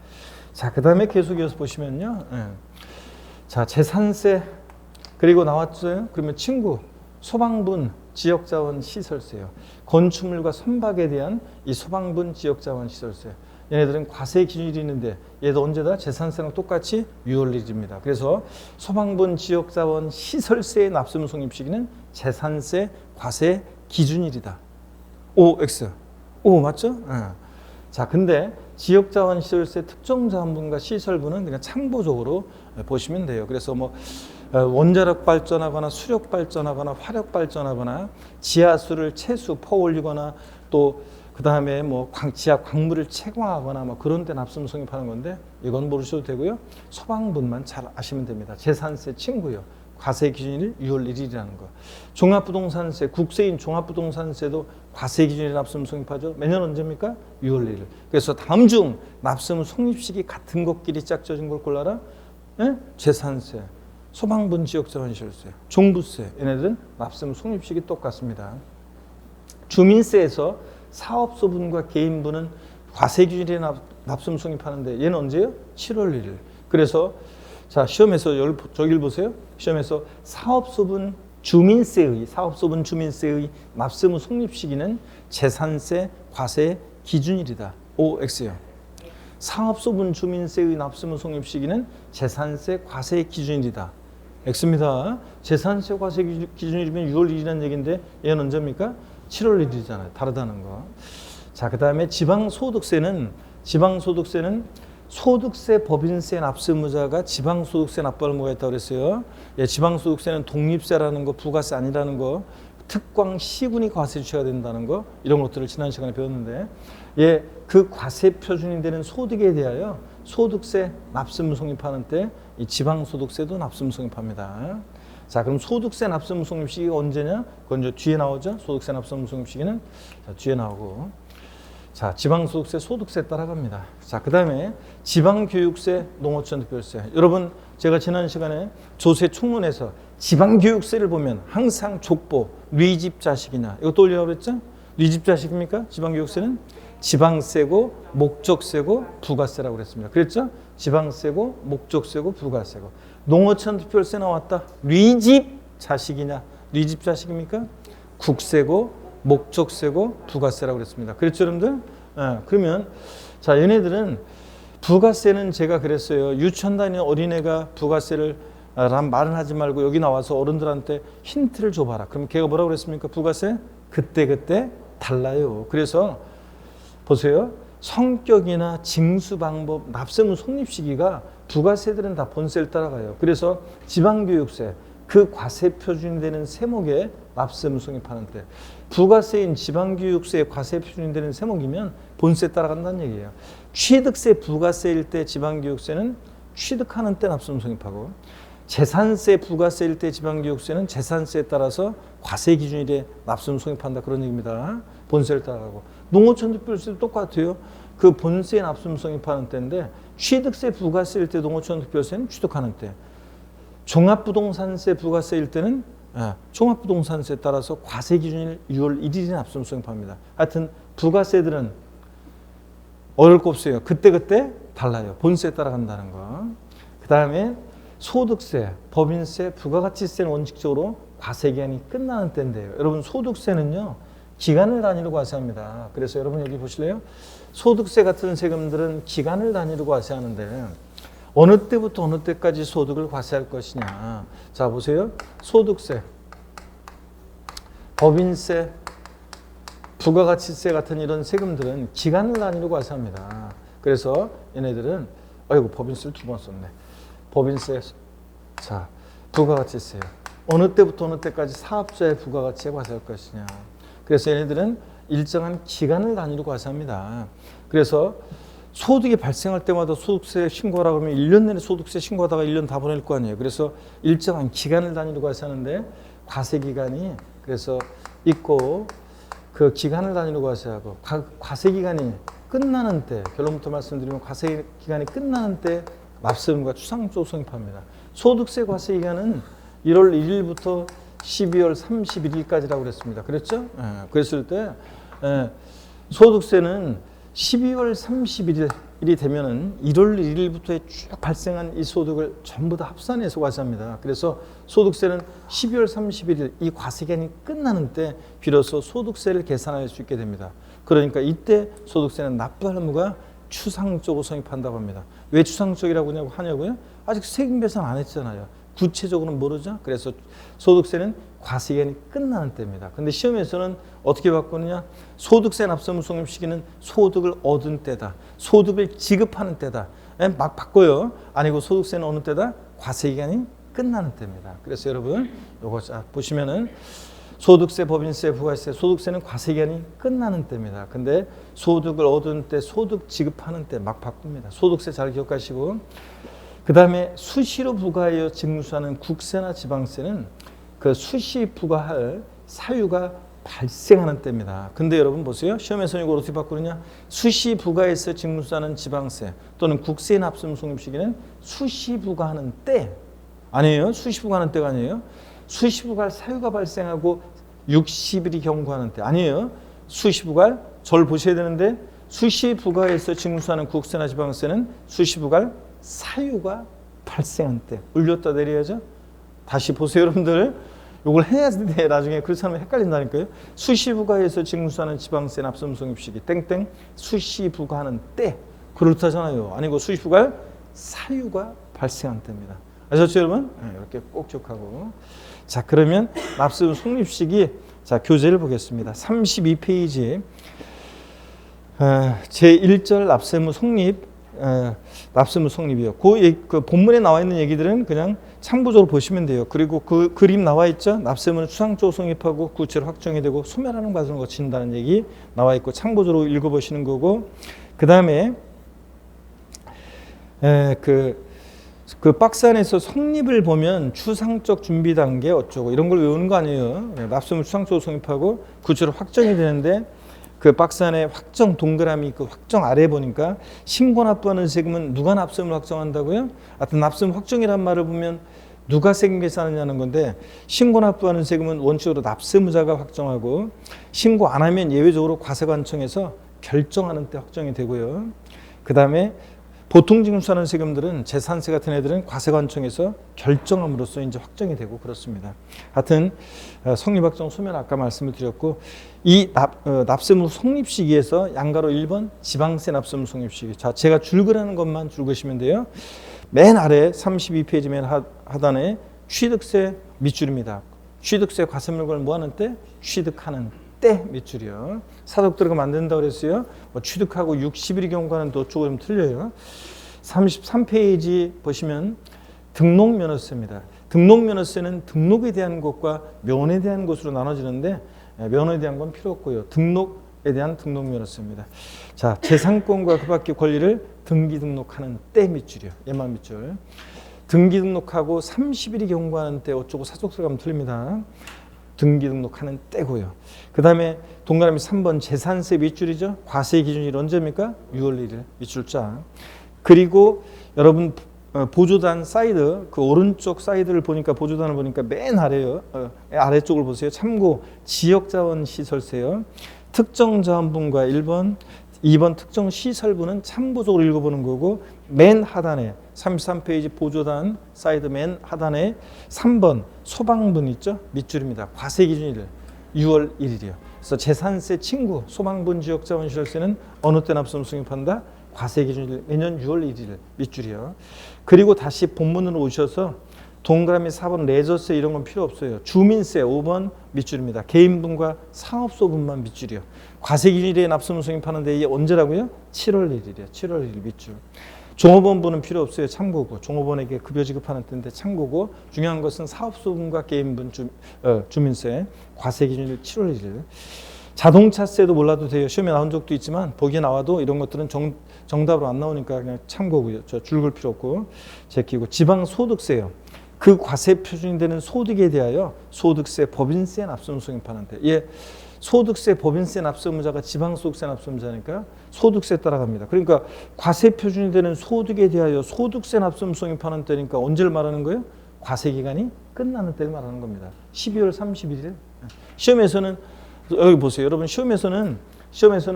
Speaker 1: 자, 그 다음에 계속 이어서 보시면요. 자, 재산세 그리고 나왔죠. 그러면 친구, 소방분, 지역자원 시설세요. 건축물과 선박에 대한 이 소방분, 지역자원 시설세. 얘네들은 과세 기준일이 있는데 얘도 언제다? 재산세랑 똑같이 6월 1일입니다. 그래서 소방분, 지역자원 시설세의 납세무 성립 시기는 재산세 과세 기준일이다. OX. O 맞죠? 자, 근데 지역자원 시설세 특정자원분과 시설분은 그냥 참고적으로 보시면 돼요. 그래서 뭐 원자력 발전하거나 수력 발전하거나 화력 발전하거나 지하수를 채수 퍼올리거나 또 그 다음에 뭐 지하 광물을 채광하거나 뭐 그런 데 납세무 성립하는 건데, 이건 모르셔도 되고요. 소방분만 잘 아시면 됩니다. 재산세 친구요. 과세 기준일 6월 1일이라는 거. 종합부동산세, 국세인 종합부동산세도 과세 기준일 납세무 성립하죠. 매년 언제입니까? 6월 1일. 그래서 다음 중 납세무 성립 시기 같은 것끼리 짝져진 걸 골라라. 예? 재산세, 소방분, 지역자원시설세, 종부세, 얘네들은 납세무 성립 시기 똑같습니다. 주민세에서 사업소분과 개인분은 과세 기준일에 납세무 성립하는데 얘는 언제요? 7월 1일. 그래서 자, 시험에서 저길 보세요. 시험에서 사업소분 주민세의 사업소분 주민세의 납세무 성립 시기는 재산세 과세 기준일이다. OX요. 사업소분 주민세의 납세무 성립 시기는 재산세 과세 기준일이다. X입니다. 재산세 과세 기준일이면 6월 1일이라는 얘기인데 얘는 언제입니까? 7월 1일이잖아요. 다르다는 거. 자, 그 다음에 지방소득세는 소득세, 법인세 납세무자가 지방소득세 납부할 의무가 있다고 그랬어요. 예, 지방소득세는 독립세라는 거, 부가세 아니라는 거, 특광 시군이 과세 주체가 된다는 거, 이런 것들을 지난 시간에 배웠는데, 예, 그 과세 표준이 되는 소득에 대하여 소득세 납세무 성립하는 때 이 지방소득세도 납세무 성립합니다. 자, 그럼 소득세 납세무 성립 시기가 언제냐? 그건 이제 뒤에 나오죠. 소득세 납세무 성립 시기는 자, 뒤에 나오고. 자, 지방소득세, 소득세 따라갑니다. 자, 그 다음에 지방교육세, 농어촌특별세. 여러분, 제가 지난 시간에 조세 총론에서 지방교육세를 보면 항상 족보, 뉘집자식이냐. 이거 떠올리라고 그랬죠? 뉘집자식입니까? 지방교육세는 지방세고, 목적세고, 부가세라고 그랬습니다. 그랬죠? 지방세고, 목적세고, 부가세고. 농어촌특별세 나왔다. 뉘집자식이냐? 뉘집자식입니까? 국세고, 목적세고 부가세라고 그랬습니다. 그렇죠, 여러분들? 그러면 자, 얘네들은 부가세는 제가 그랬어요. 유치원 다니는 어린애가 부가세를 말은 하지 말고 여기 나와서 어른들한테 힌트를 줘봐라. 그럼 걔가 뭐라고 그랬습니까? 부가세? 그때 달라요. 그래서 보세요. 성격이나 징수 방법, 납세무 성립 시기가 부가세들은 다 본세를 따라가요. 그래서 지방교육세, 그 과세 표준이 되는 세목에 납세무 성립하는 때, 부가세인 지방교육세의 과세 표준이 되는 세목이면 본세 따라간다는 얘기예요. 취득세 부가세일 때 지방교육세는 취득하는 때 납세무 성립하고, 재산세 부가세일 때 지방교육세는 재산세에 따라서 과세 기준일에 납세무 성립한다, 그런 얘기입니다. 본세를 따라가고. 농어촌특별세도 똑같아요. 그 본세에 납세무 성립하는 때인데, 취득세 부가세일 때 농어촌특별세는 취득하는 때, 종합부동산세 부가세일 때는 종합부동산세에 따라서 과세 기준일 6월 1일에 납세무 성립합니다. 하여튼 부가세들은 어려울 거 없어요. 그때 달라요. 본세에 따라간다는 거. 그 다음에 소득세, 법인세, 부가가치세는 원칙적으로 과세 기간이 끝나는 때인데요. 여러분, 소득세는요, 기간을 단위로 과세합니다. 그래서 여러분 여기 보실래요? 소득세 같은 세금들은 기간을 단위로 과세하는데 어느 때부터 어느 때까지 소득을 과세할 것이냐. 자, 보세요. 소득세, 법인세, 부가가치세 같은 이런 세금들은 기간을 단위로 과세합니다. 그래서 얘네들은 아이고, 법인세를 2번 썼네. 법인세, 자, 부가가치세. 어느 때부터 어느 때까지 사업자의 부가가치에 과세할 것이냐. 그래서 얘네들은 일정한 기간을 단위로 과세합니다. 그래서 소득이 발생할 때마다 소득세 신고하라 그러면 1년 내내 소득세 신고하다가 1년 다 보낼 거 아니에요. 그래서 일정한 기간을 단위로 과세하는데 과세 기간이 그래서 있고, 그 기간을 단위로 과세하고, 과세 기간이 끝나는 때, 결론부터 말씀드리면 과세 기간이 끝나는 때 납세의무가 추상적으로 성립합니다. 소득세 과세 기간은 1월 1일부터 12월 31일까지라고 그랬습니다. 그랬죠? 그랬을 때 소득세는 12월 31일이 되면은 1월 1일부터 쭉 발생한 이 소득을 전부 다 합산해서 과세합니다. 그래서 소득세는 12월 31일 이 과세기간이 끝나는 때 비로소 소득세를 계산할 수 있게 됩니다. 그러니까 이때 소득세는 납부할 의무가 추상적으로 성립한다고 합니다. 왜 추상적이라고 하냐고요? 아직 세금 계산 안 했잖아요. 구체적으로는 모르죠. 그래서 소득세는 과세기간이 끝나는 때입니다. 근데 시험에서는 어떻게 바꾸느냐? 소득세 납세무 성립 시기는 소득을 얻은 때다. 소득을 지급하는 때다. 막 바꿔요. 아니고 소득세는 어느 때다? 과세기간이 끝나는 때입니다. 그래서 여러분 요거 보시면은 소득세, 법인세, 부가세, 소득세는 과세기간이 끝나는 때입니다. 근데 소득을 얻은 때, 소득 지급하는 때 막 바꿉니다. 소득세 잘 기억하시고, 그 다음에 수시로 부과하여 징수하는 국세나 지방세는 그 수시 부과할 사유가 발생하는 때입니다. 근데 여러분 보세요. 시험에서는 이걸 어떻게 바꾸느냐? 수시 부과해서 징수하는 지방세 또는 국세 납세무 성립 시기는 수시 부과하는 때 아니에요. 수시 부과하는 때가 아니에요. 수시 부과할 사유가 발생하고 60일이 경과하는 때 아니에요. 수시 부과할 절 보셔야 되는데, 수시 부과해서 징수하는 국세나 지방세는 수시 부과할 사유가 발생한 때. 올렸다 내려야죠. 다시 보세요, 여러분들. 요걸 해야 돼. 나중에 그렇지 않으면 헷갈린다니까요. 수시부가에서 징수하는 지방세 납세의무 성립시기 땡땡 수시부가하는 때 그렇다잖아요. 아니고 수시부가할 사유가 발생한 때입니다. 아셨죠 여러분? 네, 이렇게 꼭 기억하고. 자 그러면 납세의무 성립시기 자 교재를 보겠습니다. 32페이지 제1절 납세의무 성립 납세의무 성립이요. 그 본문에 나와 있는 얘기들은 그냥 참고적으로 보시면 돼요. 그리고 그 그림 나와 있죠. 납세의무는 추상적으로 성립하고 구체로 확정이 되고 소멸하는 과정을 거친다는 얘기 나와 있고 참고적으로 읽어보시는 거고 그 다음에 그 박스 안에서 성립을 보면 추상적 준비 단계 어쩌고 이런 걸 외우는 거 아니에요. 납세의무 추상적으로 성립하고 구체로 확정이 되는데 그 박스 안에 확정 동그라미 그 확정 아래 보니까 신고 납부하는 세금은 누가 납세의무를 확정한다고요? 하여튼 납세의무 확정이란 말을 보면 누가 세금 계산하냐는 건데 신고 납부하는 세금은 원칙으로 납세의무자가 확정하고 신고 안 하면 예외적으로 과세관청에서 결정하는 때 확정이 되고요. 그 다음에 보통 징수하는 세금들은 재산세 같은 애들은 과세관청에서 결정함으로써 이제 확정이 되고 그렇습니다. 하여튼 성립확정 소멸 아까 말씀을 드렸고 이 납세의무 성립 시기에서 양가로 1번 지방세 납세의무 성립 시기. 자 제가 줄거라는 것만 줄거시면 돼요. 맨 아래 32페이지 맨 하단에 취득세 밑줄입니다. 취득세 과세물건을 뭐하는 때? 취득하는 때 밑줄이요. 사독들어가 만든다고 그랬어요. 뭐 취득하고 60일의 경우과는 또 조금 틀려요. 33페이지 보시면 등록면허세입니다. 등록면허세는 등록에 대한 것과 면에 대한 것으로 나눠지는데 면허에 대한 건 필요 없고요. 등록에 대한 등록면허세입니다. 자, 재산권과 그 밖의 권리를 등기 등록하는 때 밑줄이요. 얘만 밑줄. 등기 등록하고 30일이 경과하는 때 어쩌고 사족서 가면 틀립니다. 등기 등록하는 때고요. 그 다음에 동그라미 3번 재산세 밑줄이죠. 과세 기준일 언제입니까? 6월 1일 밑줄자. 그리고 여러분 보조단 사이드 그 오른쪽 사이드를 보니까 보조단을 보니까 맨 아래요. 아래쪽을 보세요. 참고 지역자원시설세요. 특정자원분과 1번 2번 특정시설부는 참고적으로 읽어보는 거고 맨 하단에 33페이지 보조단 사이드 맨 하단에 3번 소방분 있죠? 밑줄입니다. 과세기준일 6월 1일이요. 그래서 재산세 친구 소방분 지역자원시설세는 어느 때 납세의무 성립한다? 과세기준일 매년 6월 1일 밑줄이요. 그리고 다시 본문으로 오셔서 동그라미 4번 레저세 이런 건 필요 없어요. 주민세 5번 밑줄입니다. 개인분과 상업소분만 밑줄이요. 과세기준일에 납세의무 성립하는데 이게 언제라고요? 7월 1일이에요. 7월 1일 밑줄. 종업원분은 필요 없어요. 참고고. 종업원에게 급여 지급하는 때인데 참고고. 중요한 것은 사업소분과 개인분 주민세 과세기준일 7월 1일. 자동차세도 몰라도 돼요. 시험에 나온 적도 있지만 보기에 나와도 이런 것들은 정답으로 안 나오니까 그냥 참고고요. 저 줄글 필요 없고 제끼고. 지방소득세요. 그 과세 표준이 되는 소득에 대하여 소득세, 법인세 납세의무 성립하는데 예, 소득세, 법인세 납세의무자가 지방소득세 납세의무자니까 소득세 따라갑니다. 그러니까 과세 표준이 되는 소득에 대하여 소득세 납세의무 성립하는 때니까 언제를 말하는 거예요? 과세 기간이 끝나는 때를 말하는 겁니다. 12월 31일. 시험에서는 여기 보세요. 여러분 시험에서는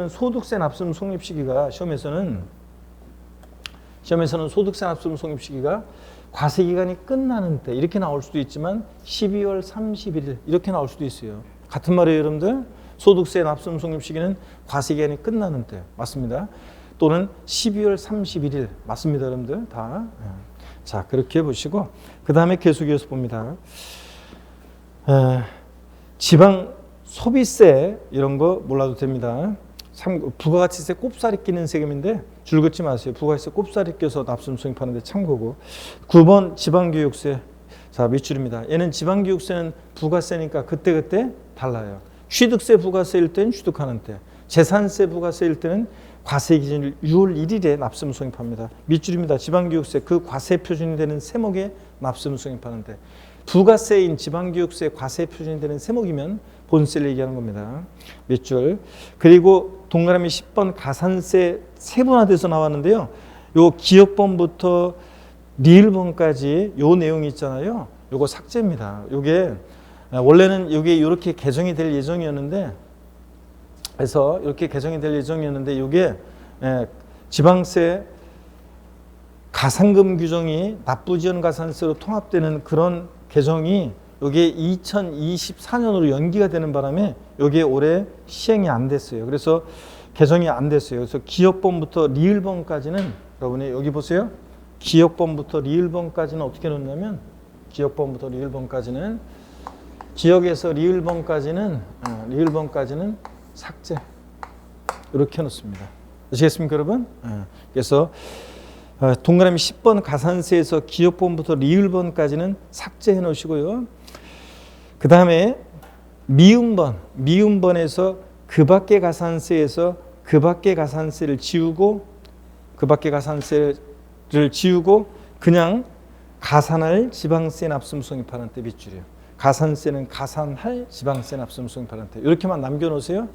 Speaker 1: 소득세 납세의무 성립 시기가 시험에서는 소득세 납세의무 성립 시기가 과세 기간이 끝나는 때 이렇게 나올 수도 있지만 12월 31일 이렇게 나올 수도 있어요. 같은 말이에요, 여러분들. 소득세 납세의무 성립 시기는 과세 기간이 끝나는 때 맞습니다. 또는 12월 31일 맞습니다, 여러분들 다. 자, 그렇게 보시고 그 다음에 계속해서 봅니다. 지방 소비세 이런 거 몰라도 됩니다. 부가가치세 꼽사리 끼는 세금인데 줄 긋지 마세요. 부가가치세 꼽사리 껴서 납세의무 성립하는데 참고고. 9번 지방교육세. 자, 밑줄입니다. 얘는 지방교육세는 부가세니까 그때그때 달라요. 취득세 부가세일 때는 취득하는 때. 재산세 부가세일 때는 과세 기준일 6월 1일에 납세의무 성립합니다. 밑줄입니다. 지방교육세 그 과세 표준이 되는 세목에 납세의무 성립하는데 부가세인 지방교육세 과세 표준이 되는 세목이면 본세를 얘기하는 겁니다. 밑줄. 그리고 동그라미 10번 가산세 세분화돼서 나왔는데요. 요 기억번부터 리을번까지 요 내용이 있잖아요. 요거 삭제입니다. 요게 원래는 요게 이렇게 개정이 될 예정이었는데 그래서 이렇게 개정이 될 예정이었는데 요게 지방세 가산금 규정이 납부지연 가산세로 통합되는 그런 개정이 이게 2024년으로 연기가 되는 바람에 이게 올해 시행이 안 됐어요. 그래서 개정이 안 됐어요. 그래서 기억번부터 리을번까지는 여러분이 여기 보세요. 기억번부터 리을번까지는 어떻게 놓냐면 기억번부터 리을번까지는 기억에서 리을번까지는 삭제 이렇게 놓습니다. 아시겠습니까, 여러분? 그래서 동그라미 10번 가산세에서 기억번부터 리을번까지는 삭제해 놓으시고요. 그 다음에 미음번에서 그 밖의 가산세에서 그 밖의 가산세를 지우고 그냥 가산할 지방세 납품 성립하는 때 밑줄이에요. 가산세는 가산할 지방세 납품 성립하는 때 이렇게만 남겨놓으세요.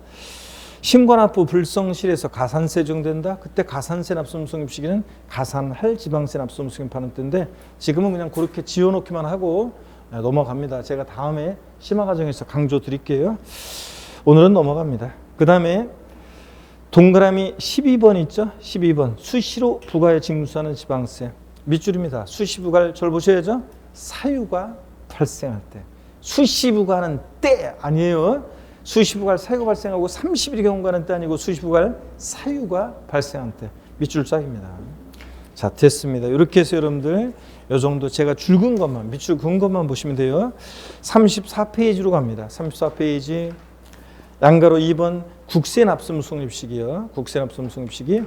Speaker 1: 신관납부 불성실에서 가산세 적용된다. 그때 가산세 납품 성립 시기는 가산할 지방세 납품 성립하는 때인데 지금은 그냥 그렇게 지어놓기만 하고 넘어갑니다. 제가 다음에 심화과정에서 강조 드릴게요. 오늘은 넘어갑니다. 그 다음에 동그라미 12번 있죠? 12번 수시로 부과에 징수하는 지방세 밑줄입니다. 수시 부과를 절 보셔야죠. 사유가 발생할 때 수시 부과는 때 아니에요. 수시 부과할 사유가 발생하고 30일의 경과는 때 아니고 수시 부과할 사유가 발생할 때 밑줄 짝입니다. 자, 됐습니다. 이렇게 해서 여러분들 이 정도 제가 줄근 것만 밑줄 그은 것만 보시면 돼요. 34페이지로 갑니다. 34페이지 양가로 2번 국세 납품 성립식이요. 국세 납품 성립식이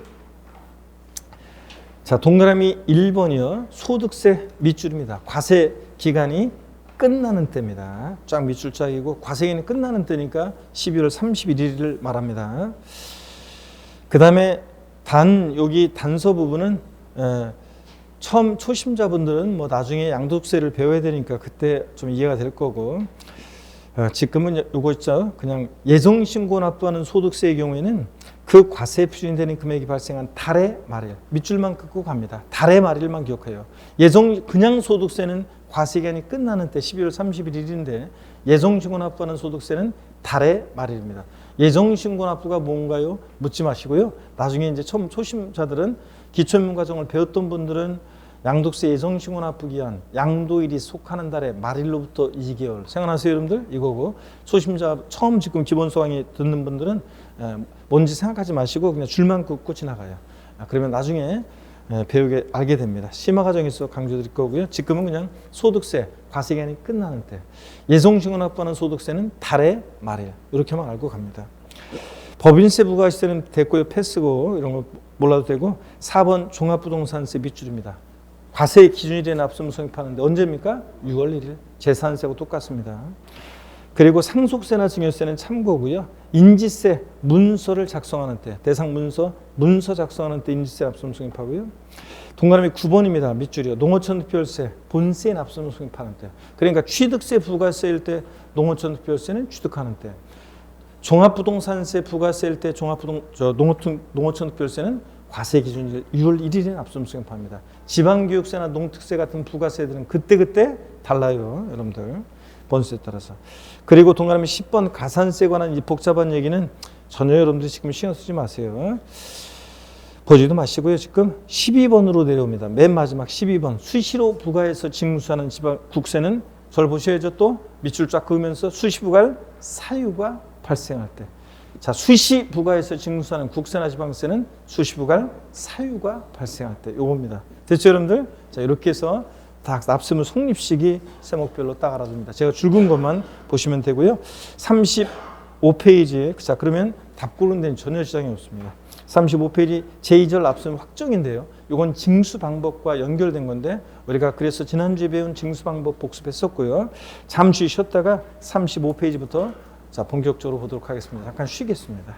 Speaker 1: 자, 동그라미 1번이요. 소득세 밑줄입니다. 과세 기간이 끝나는 때입니다. 쫙 밑줄 짝이고 과세 기간이 끝나는 때니까 12월 31일을 말합니다. 그 다음에 여기 단서 부분은 처음 초심자분들은 뭐 나중에 양도세를 배워야 되니까 그때 좀 이해가 될 거고 지금은 요거 있죠. 그냥 예정신고 납부하는 소득세의 경우에는 그 과세에 표준되는 금액이 발생한 달의 말일 밑줄만 긋고 갑니다. 달의 말일만 기억해요. 그냥 소득세는 과세 기간이 끝나는 때 12월 31일인데 예정신고 납부하는 소득세는 달의 말일입니다. 예정신고 납부가 뭔가요? 묻지 마시고요. 나중에 이제 처음 초심자들은 기초인문과정을 배웠던 분들은 양도세 예정신고 납부 기한 양도일이 속하는 달의 말일로부터 2개월 생각나세요, 여러분들? 이거고 초심자 처음 지금 기본 소강이 듣는 분들은 뭔지 생각하지 마시고 그냥 줄만 긋고 지나가요. 그러면 나중에 배우게 알게 됩니다. 심화 과정에서 강조드릴 거고요. 지금은 그냥 소득세 과세 기간이 끝나는 때 예정신고 납부하는 소득세는 달의 말일 이렇게만 알고 갑니다. 법인세 부과 시세는 됐고요. 패스고 이런 거 몰라도 되고 4번 종합부동산세 밑줄입니다. 과세 기준일에 납품 성립하는데 언제입니까? 6월 1일 재산세하고 똑같습니다. 그리고 상속세나 증여세는 참고고요. 인지세 문서를 작성하는 때 대상 문서 작성하는 때 인지세 납품 성립하고요. 동그라미 9번입니다. 밑줄이요. 농어촌 특별세 본세 납품 성립하는 때 그러니까 취득세 부가세일 때 농어촌 특별세는 취득하는 때 종합부동산세 부가세일 때 농어촌 특별세는 과세 기준일 6월 1일에 납품 성립합니다. 지방교육세나 농특세 같은 부가세들은 그때 달라요. 여러분들 번수에 따라서. 그리고 동그라미 10번 가산세에 관한 이 복잡한 얘기는 전혀 여러분들이 지금 신경 쓰지 마세요. 보지도 마시고요. 지금 12번으로 내려옵니다. 맨 마지막 12번 수시로 부과해서 징수하는 국세는 절 보셔야죠. 또 밑줄 쫙 그으면서 수시 부과할 사유가 발생할 때 자, 수시 부과해서 징수하는 국세나 지방세는 수시 부과할 사유가 발생할 때 요겁니다. 됐죠, 여러분들? 자, 이렇게 해서 다 납세무 성립식이 세목별로 딱 알아둡니다. 제가 줄근 것만 보시면 되고요. 35페이지에 자, 그러면 답 고르는 데는 전혀 지장이 없습니다. 35페이지 제2절 납세무 확정인데요. 이건 징수 방법과 연결된 건데 우리가 그래서 지난주에 배운 징수 방법 복습했었고요. 잠시 쉬었다가 35페이지부터 자, 본격적으로 보도록 하겠습니다. 잠깐 쉬겠습니다.